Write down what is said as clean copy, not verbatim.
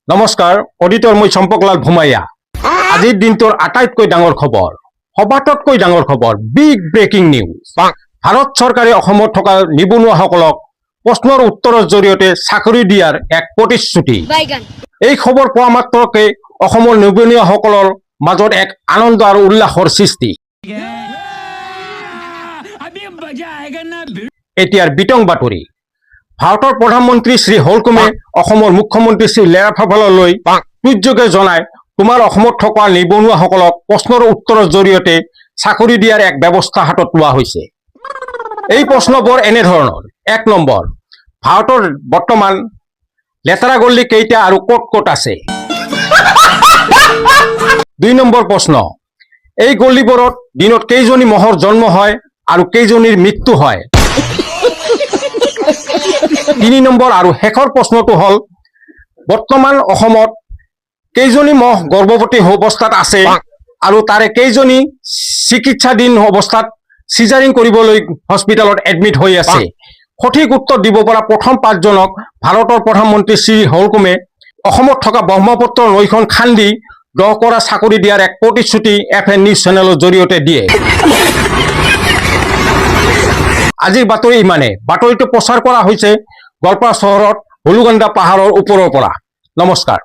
নমস্কাৰ অডিটৰ মই চম্পকলাল ভুমাইয়া আজিৰ দিনটোৰ আটাইতকৈ ডাঙৰ খবৰ সবাতোতকৈ ডাঙৰ খবৰ বিগ ব্ৰেকিং নিউজ ভাৰত চৰকাৰে অসমত থকা নিবনুৱাসকলক প্ৰশ্নৰ উত্তৰৰ জৰিয়তে চাকৰি দিয়াৰ এক প্ৰতিশ্ৰুতি এই খবৰ পোৱা মাত্ৰকে অসমৰ নিবনুৱাসকলৰ মাজত এক আনন্দ আৰু উল্লাসৰ সৃষ্টি এতিয়াৰ বিতং বাতৰি ভাৰতৰ প্ৰধানমন্ত্ৰী শ্ৰী হলকুমে অসমৰ মুখ্যমন্ত্ৰী শ্ৰী লেৰাফাফাললৈ টুইটযোগে জনায় তোমাৰ অসমত থকা নিবনুৱাসকলক প্ৰশ্নৰ উত্তৰৰ জৰিয়তে চাকৰি দিয়াৰ এক ব্যৱস্থা হাতত লোৱা হৈছে এই প্ৰশ্নবোৰ এনে ধৰণৰ এক নম্বৰ ভাৰতৰ বৰ্তমান লেতেৰা গল্লি কেইটা আৰু ক'ত ক'ত আছে দুই নম্বৰ প্ৰশ্ন এই গল্লিবোৰত দিনত কেইজনী মহৰ জন্ম হয় আৰু কেইজনীৰ মৃত্যু হয় তিনি নম্বৰ আৰু শেষৰ প্ৰশ্নটো হল বৰ্তমান অসমত কেইজনী মহ গৰ্ভৱতী অৱস্থাত আছে আৰু তাৰে কেইজনী চিকিৎসাধীন অৱস্থাত সিজাৰিং কৰিবলৈ হস্পিটেলত এডমিট হৈ আছে সঠিক উত্তৰ দিব পৰা প্ৰথম পাঁচজনক ভাৰতৰ প্ৰধানমন্ত্ৰী শ্ৰী হলকুমে অসমত থকা ব্ৰহ্মপুত্ৰ নৈখন খান্দি 10 কৰা চাকৰি দিয়াৰ এক প্ৰতিশ্ৰুতি FN নিউজ চেনেলৰ জৰিয়তে দিয়ে আজিৰ বাতৰি ইমানে বাতৰিটো প্ৰচাৰ কৰা হৈছে গোৱালপাৰা চহৰত হলুগণ্ডা পাহাৰৰ ওপৰৰ পৰা নমস্কাৰ